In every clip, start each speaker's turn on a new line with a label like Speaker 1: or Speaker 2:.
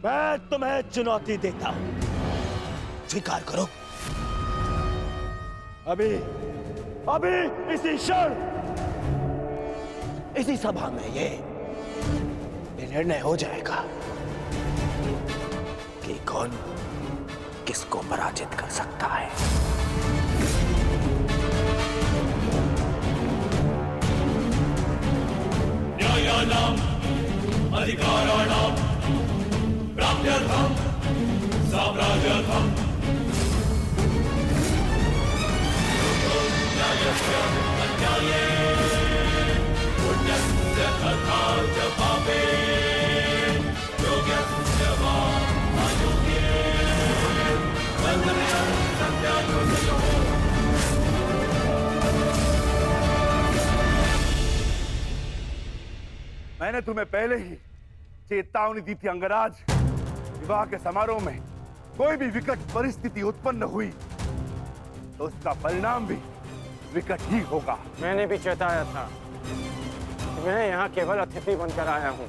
Speaker 1: मैं तुम्हें चुनौती देता हूं, स्वीकार करो। अभी अभी इसी क्षण इसी सभा में ये निर्णय हो जाएगा कि कौन किसको पराजित कर सकता है।
Speaker 2: न्यायानां अधिकाराणां प्राप्त्यर्थं साम्राज्यर्थं न्यायस्य अन्याये पुण्यस्य तथा च पापे योग्यस्य वा अयोग्ये बन्धनं सत्यायोगयोः।
Speaker 3: मैंने तुम्हें पहले ही चेतावनी दी थी अंगराज, विवाह के समारोह में कोई भी विकट परिस्थिति उत्पन्न हुई तो उसका परिणाम भी विकट ही होगा।
Speaker 4: मैंने भी चेताया था कि मैं यहाँ केवल अतिथि बनकर आया हूँ,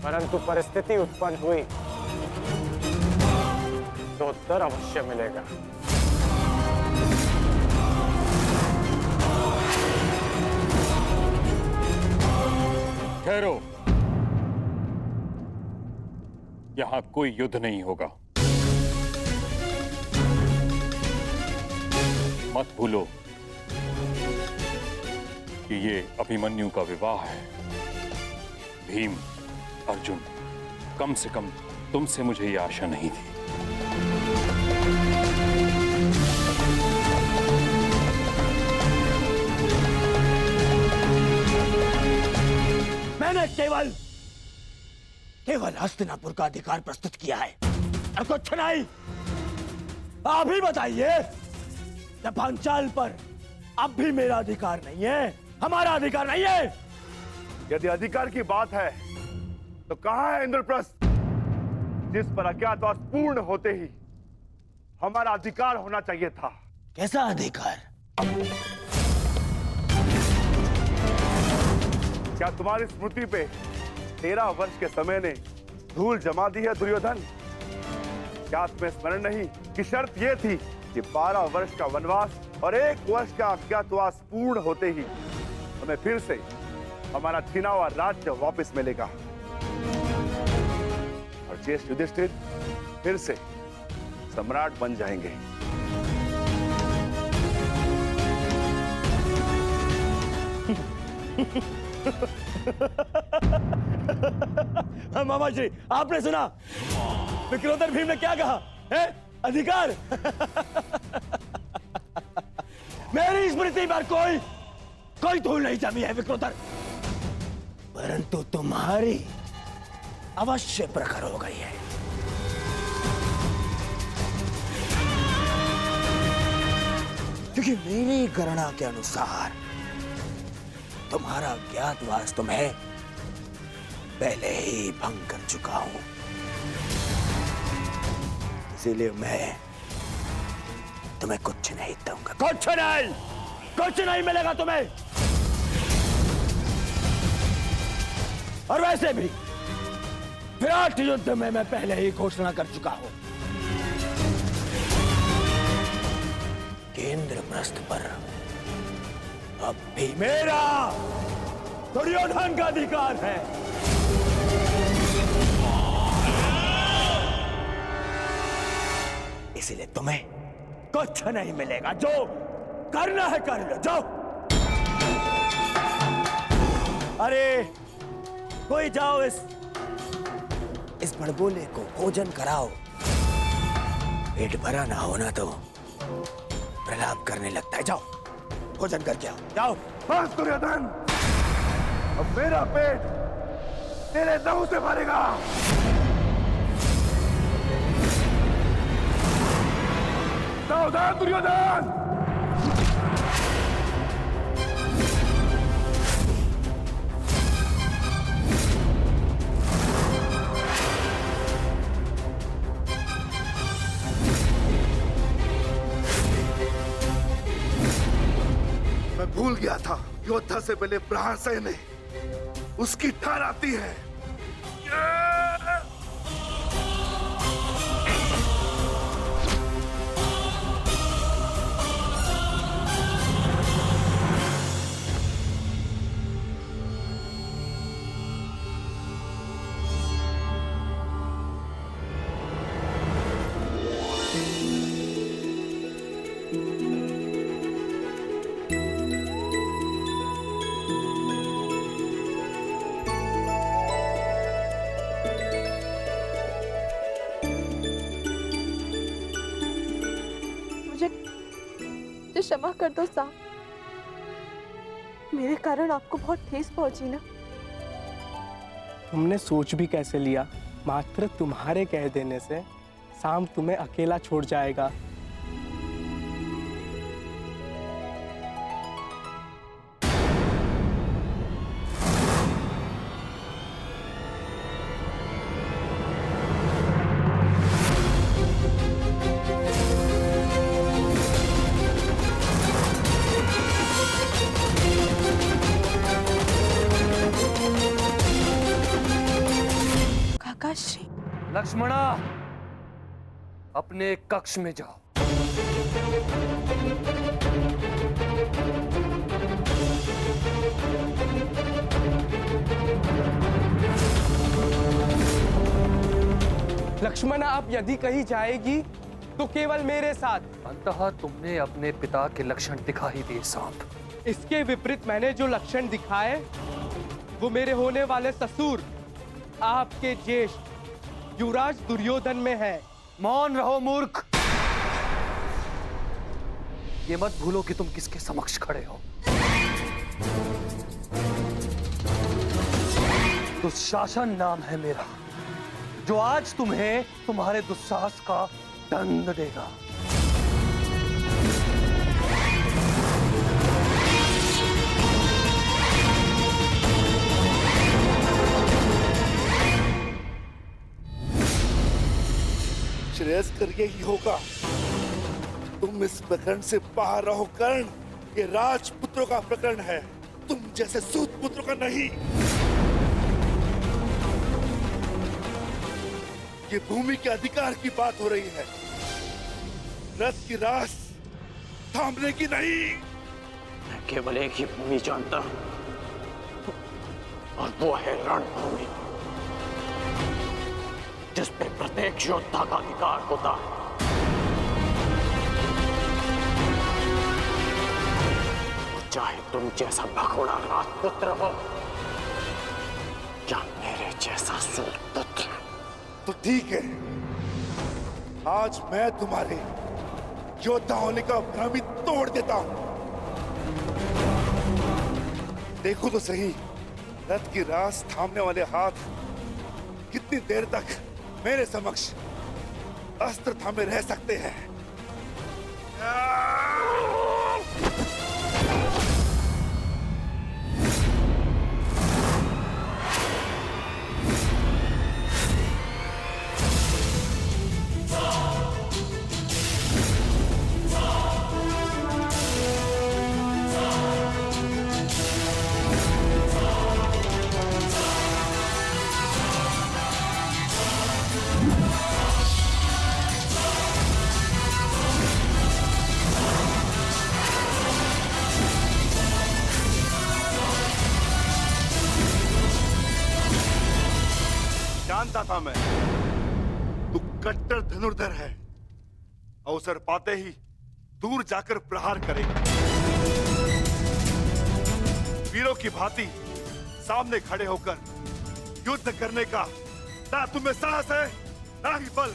Speaker 4: परंतु परिस्थिति उत्पन्न हुई तो उत्तर अवश्य मिलेगा।
Speaker 5: ठहरो, यहां कोई युद्ध नहीं होगा। मत भूलो कि ये अभिमन्यु का विवाह है। भीम, अर्जुन, कम से कम तुमसे मुझे ये आशा नहीं थी।
Speaker 1: मैंने केवल हस्तिनापुर का अधिकार प्रस्तुत किया है और कुछ नहीं। आप ही बताइए, जब पांचाल पर अब भी मेरा अधिकार नहीं है, हमारा अधिकार नहीं है।
Speaker 3: यदि अधिकार की बात है तो कहां है इंद्रप्रस्थ, जिस पर अज्ञातवास पूर्ण होते ही हमारा अधिकार होना चाहिए था।
Speaker 1: कैसा अधिकार?
Speaker 3: क्या तुम्हारी स्मृति पे 13 वर्ष के समय ने धूल जमा दी है दुर्योधन? क्या तुम्हें स्मरण नहीं कि शर्त यह थी कि 12 वर्ष का वनवास और 1 वर्ष का अज्ञातवास पूर्ण होते ही हमें फिर से हमारा छीना हुआ राज्य वापस मिलेगा और ज्येष्ठ युधिष्ठिर फिर से सम्राट बन जाएंगे।
Speaker 1: मामा जी, आपने सुना विक्रोधर भीम ने क्या कहा है? अधिकार। मेरी स्मृति पर कोई धूल नहीं जमी है विक्रोधर, परंतु तुम्हारी अवश्य प्रखर हो गई है। क्योंकि मेरी गणना के अनुसार तुम्हारा ज्ञातवास तुम्हें पहले ही भंग कर चुका हूं, इसीलिए मैं तुम्हें कुछ नहीं दूंगा। कुछ नहीं मिलेगा तुम्हें। और वैसे भी विराट युद्ध में मैं पहले ही घोषणा कर चुका हूं कि इंद्रप्रस्थ पर अब भी मेरा दुर्योधन का अधिकार है। इसीलिए तुम्हें कुछ नहीं मिलेगा। जो करना है कर लो, जाओ। अरे कोई जाओ, इस बड़बोले को भोजन कराओ। पेट भरा ना होना तो प्रलाप करने लगता है। जाओ भोजन करके आओ, जाओ।
Speaker 3: बस दुर्योधन, अब मेरा पेट तेरे लहू से भरेगा। सावधान दुर्योधन। मैं भूल गया था, योद्धा से पहले प्रहार सहने उसकी ठार आती है।
Speaker 6: मुझे क्षमा कर दो साहब। मेरे कारण आपको बहुत ठेस पहुंची ना।
Speaker 7: तुमने सोच भी कैसे लिया? मात्र तुम्हारे कह देने से शाम तुम्हें अकेला छोड़ जाएगा।
Speaker 6: काकाश्री,
Speaker 8: लक्ष्मणा, अपने कक्ष में जाओ।
Speaker 7: लक्ष्मणा, आप यदि कहीं जाएगी तो केवल मेरे साथ।
Speaker 8: अंततः तुमने अपने पिता के लक्षण दिखा ही दिए सांप।
Speaker 7: इसके विपरीत मैंने जो लक्षण दिखाए वो मेरे होने वाले ससुर, आपके ज्येष्ठ युवराज दुर्योधन में है।
Speaker 8: मौन रहो मूर्ख। ये मत भूलो कि तुम किसके समक्ष खड़े हो। दुशासन नाम है मेरा, जो आज तुम्हें तुम्हारे दुस्साहस का दंड देगा।
Speaker 9: श्रेयस्कर यही होगा। तुम इस प्रकरण से बाहर रहो कर्ण। ये राजपुत्रों का प्रकरण है, तुम जैसे सूत पुत्रों का नहीं। ये भूमि के अधिकार की बात हो रही है, रथ की रास थामने की नहीं।
Speaker 4: मैं केवल एक ही भूमि जानता हूं, और वो है रणभूमि, जिस पे प्रत्येक योद्धा का अधिकार होता है। चाहे तुम जैसा भगोड़ा राजपुत्र हो या मेरे जैसा सूत पुत्र।
Speaker 9: तो ठीक है, आज मैं तुम्हारे योद्धा होने का भ्रम ही तोड़ देता हूं। देखो तो सही, रथ की रास थामने वाले हाथ कितनी देर तक मेरे समक्ष अस्त्र थामे रह सकते हैं। जानता था मैं, तू कट्टर धनुर्धर है। अवसर पाते ही दूर जाकर प्रहार करेगा। वीरों की भांति सामने खड़े होकर युद्ध करने का ना तुम्हें साहस है, ना ही बल।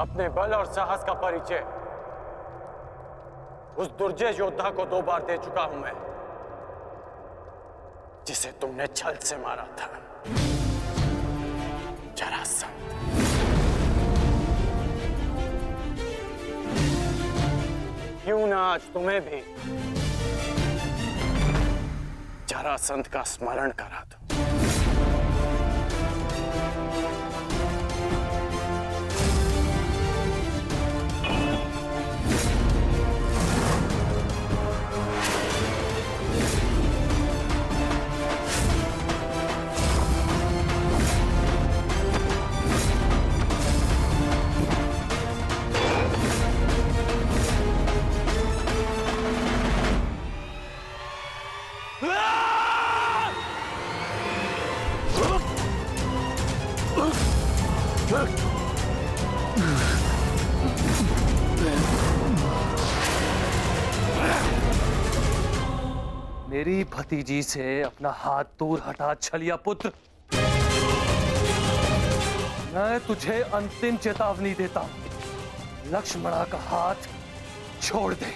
Speaker 4: अपने बल और साहस का परिचय उस दुर्जय योद्धा को 2 बार दे चुका हूं मैं, जिसे तुमने छल से मारा था, जरासंध। क्यों ना आज तुम्हें भी जरासंध का स्मरण करा दो।
Speaker 8: मेरी भतीजी से अपना हाथ दूर हटा छलिया पुत्र। मैं तुझे अंतिम चेतावनी देता हूं, लक्ष्मणा का हाथ छोड़ दे।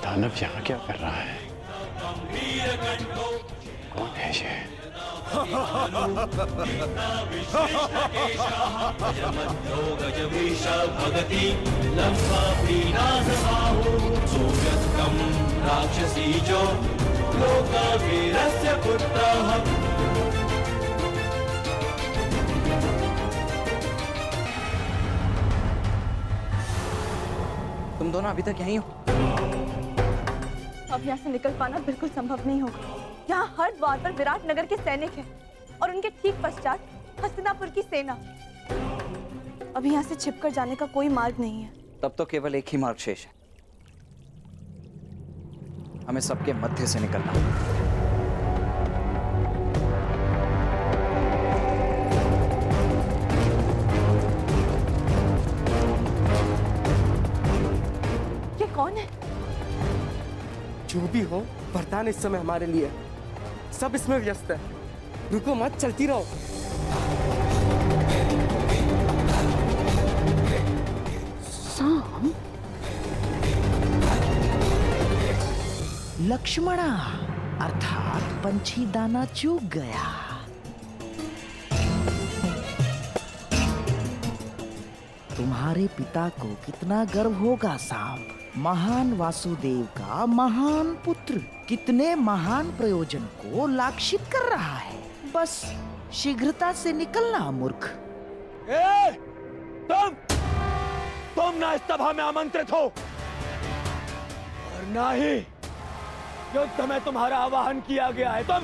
Speaker 10: दानव यहाँ क्या कर रहा है? कौन है ये?
Speaker 2: राक्षसी जो लोकवीरस्य पुत्रः।
Speaker 11: तुम दोनों अभी तक यहीं हो?
Speaker 6: अब यहाँ से निकल पाना बिल्कुल संभव नहीं होगा। यहाँ हर द्वार पर विराट नगर के सैनिक हैं और उनके ठीक पश्चात हस्तिनापुर की सेना। अभी यहाँ से छिपकर जाने का कोई मार्ग नहीं है।
Speaker 11: तब तो केवल एक ही मार्ग शेष है, हमें सबके मध्य से निकलना होगा।
Speaker 6: ये कौन है?
Speaker 7: जो भी हो, वरदान इस समय हमारे लिए है। सब इसमें व्यस्त है, रुको मत, चलती रहो।
Speaker 12: साम, लक्ष्मणा अर्थात पंछी दाना चूक गया। तुम्हारे पिता को कितना गर्व होगा साम, महान वासुदेव का महान पुत्र कितने महान प्रयोजन को लाक्षित कर रहा है। बस शीघ्रता से निकलना मूर्ख।
Speaker 1: तुम ना इस सभा में आमंत्रित हो और ना ही युद्ध में तुम्हारा आवाहन किया गया है। तुम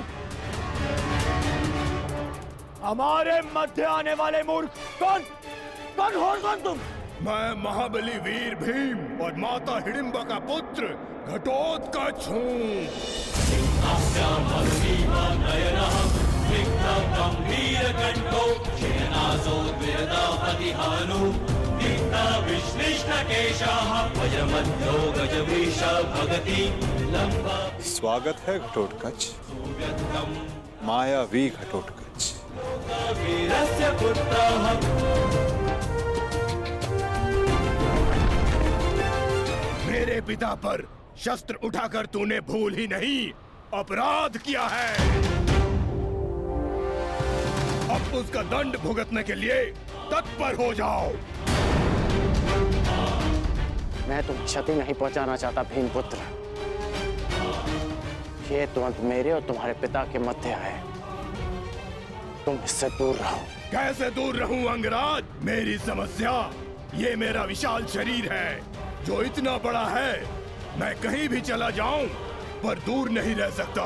Speaker 1: हमारे मध्य आने वाले मूर्ख, कौन हो कौन तुम?
Speaker 9: मैं महाबली वीर भीम और माता हिडिंबा का पुत्र घटोत्कच हूँ।
Speaker 13: स्वागत है घटोत्कच, मायावी घटोत्कच।
Speaker 9: मेरे पिता पर शस्त्र उठाकर तूने भूल ही नहीं अपराध किया है। अब उसका दंड भुगतने के लिए तत्पर हो जाओ।
Speaker 4: मैं तुम्हें क्षति नहीं पहुंचाना चाहता भीमपुत्र। ये तुरंत मेरे और तुम्हारे पिता के मध्य है, तुम इससे दूर रहो।
Speaker 9: कैसे दूर रहूं अंगराज? मेरी समस्या ये मेरा विशाल शरीर है जो इतना बड़ा है, मैं कहीं भी चला जाऊं पर दूर नहीं रह सकता।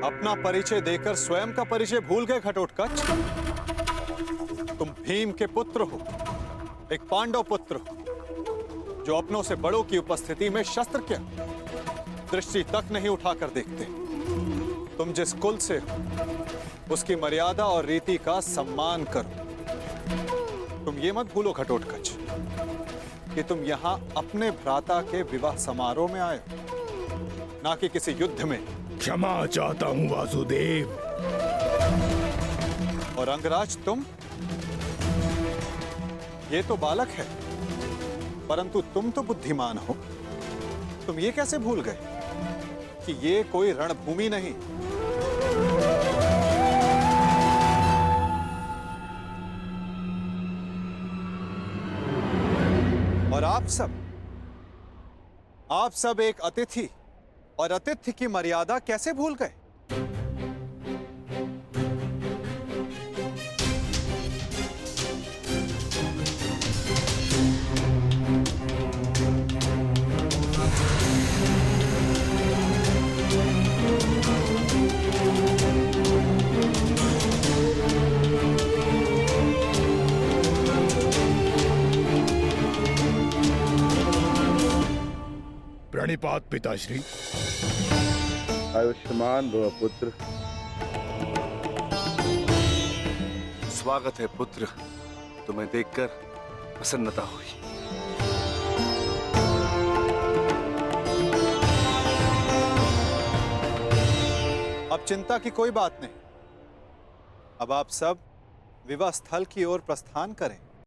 Speaker 13: अपना परिचय देकर स्वयं का परिचय भूल गए घटोत्कच? तुम भीम के पुत्र हो, एक पांडव पुत्र हो, जो अपनों से बड़ों की उपस्थिति में शस्त्र क्या दृष्टि तक नहीं उठाकर देखते। तुम जिस कुल से हो, उसकी मर्यादा और रीति का सम्मान करो। तुम ये मत भूलो घटोत्कच कि तुम यहाँ अपने भ्राता के विवाह समारोह में आए हो, ना कि किसी युद्ध में।
Speaker 14: क्षमा चाहता हूँ वासुदेव।
Speaker 13: और अंगराज तुम, ये तो बालक है, परंतु तुम तो बुद्धिमान हो। तुम ये कैसे भूल गए कि ये कोई रणभूमि नहीं, और आप सब एक अतिथि और अतिथि की मर्यादा कैसे भूल गए?
Speaker 14: प्रणिपात पिताश्री।
Speaker 3: आयुष्मान भव पुत्र।
Speaker 9: स्वागत है पुत्र, तुम्हें देखकर प्रसन्नता हुई।
Speaker 13: अब चिंता की कोई बात नहीं। अब आप सब विवाह स्थल की ओर प्रस्थान करें।